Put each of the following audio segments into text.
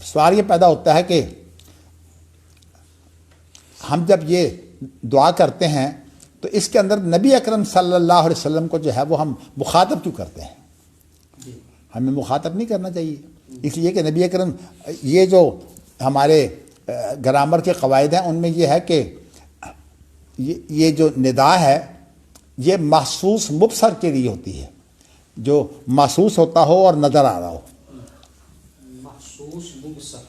سوال یہ پیدا ہوتا ہے کہ ہم جب یہ دعا کرتے ہیں تو اس کے اندر نبی اکرم صلی اللہ علیہ وسلم کو جو ہے وہ ہم مخاطب کیوں کرتے ہیں؟ ہمیں مخاطب نہیں کرنا چاہیے، اس لیے کہ نبی اکرم، یہ جو ہمارے گرامر کے قواعد ہیں ان میں یہ ہے کہ یہ جو ندا ہے یہ محسوس مبصر کے لیے ہوتی ہے، جو محسوس ہوتا ہو اور نظر آ رہا ہو،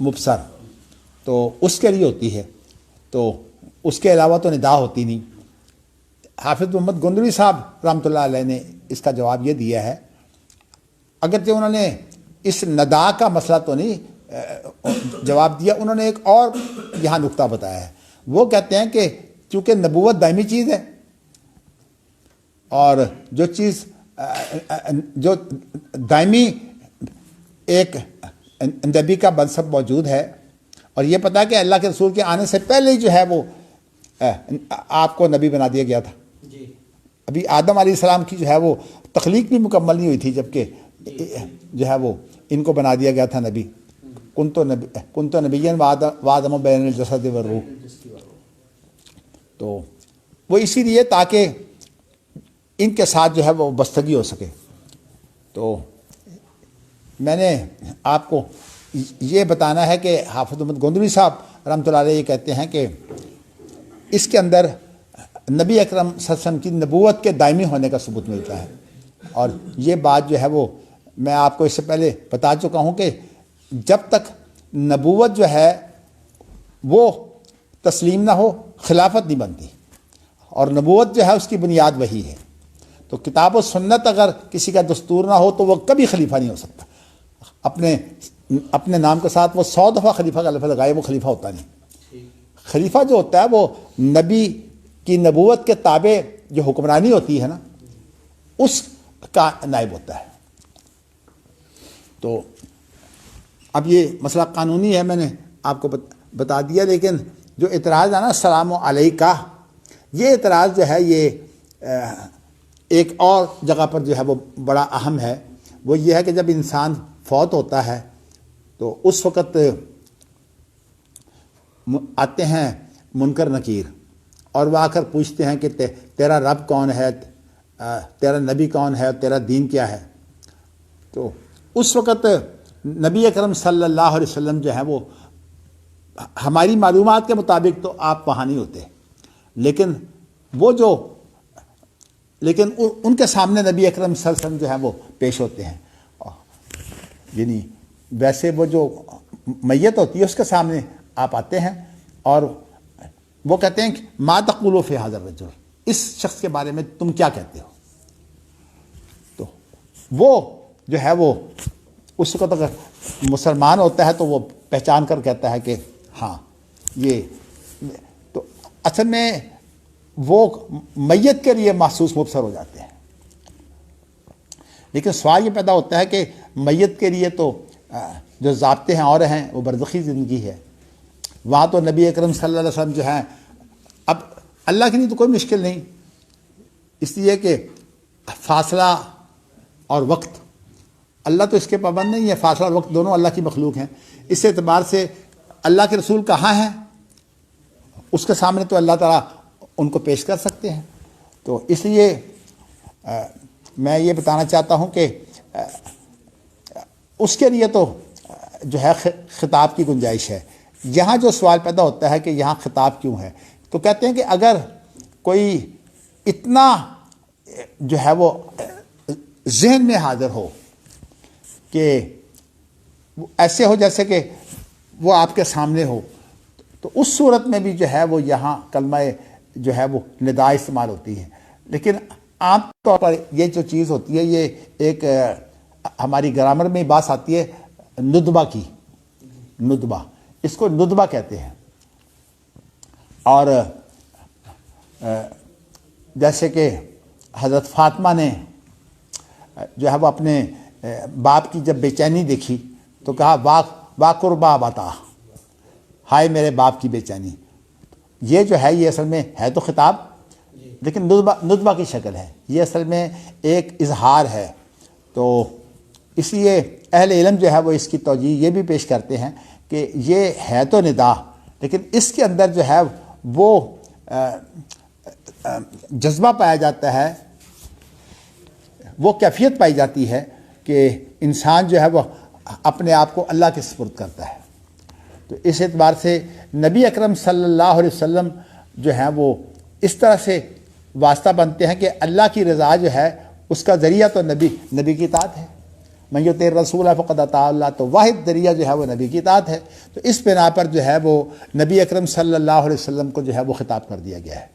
مبصر، تو اس کے لیے ہوتی ہے، تو اس کے علاوہ تو ندا ہوتی نہیں۔ حافظ محمد گندوی صاحب رحمۃ اللہ علیہ نے اس کا جواب یہ دیا ہے، اگرچہ انہوں نے اس ندا کا مسئلہ تو نہیں جواب دیا، انہوں نے ایک اور یہاں نقطہ بتایا ہے۔ وہ کہتے ہیں کہ چونکہ نبوت دائمی چیز ہے اور جو چیز جو دائمی ایک نبی کا منصب موجود ہے، اور یہ پتہ ہے کہ اللہ کے رسول کے آنے سے پہلے ہی جو ہے وہ آپ کو نبی بنا دیا گیا تھا، ابھی آدم علیہ السلام کی جو ہے وہ تخلیق بھی مکمل نہیں ہوئی تھی جبکہ جو ہے وہ ان کو بنا دیا گیا تھا نبی، کنتو نبیًا وآدم بین الجسد والروح۔ تو وہ اسی لیے تاکہ ان کے ساتھ جو ہے وہ بستگی ہو سکے۔ تو میں نے آپ کو یہ بتانا ہے کہ حافظ محمد گندوی صاحب رحمۃ اللہ علیہ یہ کہتے ہیں کہ اس کے اندر نبی اکرم صلی اللہ علیہ وسلم کی نبوت کے دائمی ہونے کا ثبوت ملتا ہے، اور یہ بات جو ہے وہ میں آپ کو اس سے پہلے بتا چکا ہوں کہ جب تک نبوت جو ہے وہ تسلیم نہ ہو خلافت نہیں بنتی، اور نبوت جو ہے اس کی بنیاد وہی ہے۔ تو کتاب و سنت اگر کسی کا دستور نہ ہو تو وہ کبھی خلیفہ نہیں ہو سکتا، اپنے نام کے ساتھ وہ 100 دفعہ خلیفہ کا لفظ لگائے وہ خلیفہ ہوتا نہیں۔ خلیفہ جو ہوتا ہے وہ نبی کی نبوت کے تابع جو حکمرانی ہوتی ہے نا اس کا نائب ہوتا ہے۔ تو اب یہ مسئلہ قانونی ہے، میں نے آپ کو بتا دیا، لیکن جو اعتراض ہے نا السلام علیکہ، یہ اعتراض جو ہے یہ ایک اور جگہ پر جو ہے وہ بڑا اہم ہے۔ وہ یہ ہے کہ جب انسان فوت ہوتا ہے تو اس وقت آتے ہیں منکر نکیر اور وہ آ کر پوچھتے ہیں کہ تیرا رب کون ہے، تیرا نبی کون ہے، تیرا دین کیا ہے۔ تو اس وقت نبی اکرم صلی اللہ علیہ وسلم جو ہے وہ ہماری معلومات کے مطابق تو آپ وہاں نہیں ہوتے، لیکن ان کے سامنے نبی اکرم صلی اللہ علیہ وسلم جو ہے وہ پیش ہوتے ہیں، یعنی ویسے وہ جو میت ہوتی ہے اس کے سامنے آپ آتے ہیں اور وہ کہتے ہیں کہ ما تقول فی ھذا الرجل، اس شخص کے بارے میں تم کیا کہتے ہو۔ تو وہ جو ہے وہ اس وقت اگر مسلمان ہوتا ہے تو وہ پہچان کر کہتا ہے کہ ہاں یہ، تو اصل میں وہ میت کے لیے محسوس مبصر ہو جاتے ہیں۔ لیکن سوال یہ پیدا ہوتا ہے کہ میت کے لیے تو جو ضابطے ہیں اور ہیں، وہ برزخی زندگی ہے، وہاں تو نبی اکرم صلی اللہ علیہ وسلم جو ہیں، اب اللہ کے لیے تو کوئی مشکل نہیں، اس لیے کہ فاصلہ اور وقت، اللہ تو اس کے پابند نہیں ہے، فاصلہ اور وقت دونوں اللہ کی مخلوق ہیں۔ اس اعتبار سے اللہ کے رسول کہاں ہیں، اس کے سامنے تو اللہ تعالیٰ ان کو پیش کر سکتے ہیں۔ تو اس لیے میں یہ بتانا چاہتا ہوں کہ اس کے لیے تو جو ہے خطاب کی گنجائش ہے۔ یہاں جو سوال پیدا ہوتا ہے کہ یہاں خطاب کیوں ہے، تو کہتے ہیں کہ اگر کوئی اتنا جو ہے وہ ذہن میں حاضر ہو کہ ایسے ہو جیسے کہ وہ آپ کے سامنے ہو، تو اس صورت میں بھی جو ہے وہ یہاں کلمہ جو ہے وہ ندا استعمال ہوتی ہے۔ لیکن عام طور پر یہ جو چیز ہوتی ہے، یہ ایک ہماری گرامر میں بات آتی ہے ندبہ کی، ندبہ، اس کو ندبہ کہتے ہیں۔ اور جیسے کہ حضرت فاطمہ نے جو ہے وہ اپنے باپ کی جب بے چینی دیکھی تو کہا وا قربا بتا، ہائے میرے باپ کی بے چینی۔ یہ جو ہے یہ اصل میں ہے تو خطاب، لیکن ندبہ کی شکل ہے، یہ اصل میں ایک اظہار ہے۔ تو اس لیے اہل علم جو ہے وہ اس کی توجیہ یہ بھی پیش کرتے ہیں کہ یہ ہے تو ندا، لیکن اس کے اندر جو ہے وہ جذبہ پایا جاتا ہے، وہ کیفیت پائی جاتی ہے کہ انسان جو ہے وہ اپنے آپ کو اللہ کے سپرد کرتا ہے۔ تو اس اعتبار سے نبی اکرم صلی اللہ علیہ وسلم جو ہیں وہ اس طرح سے واسطہ بنتے ہیں کہ اللہ کی رضا جو ہے اس کا ذریعہ تو نبی کی اطاعت ہے۔ من یطع الرسول فقد اطاع اللہ، تو واحد ذریعہ جو ہے وہ نبی کی اطاعت ہے۔ تو اس بنا پر جو ہے وہ نبی اکرم صلی اللہ علیہ وسلم کو جو ہے وہ خطاب کر دیا گیا ہے۔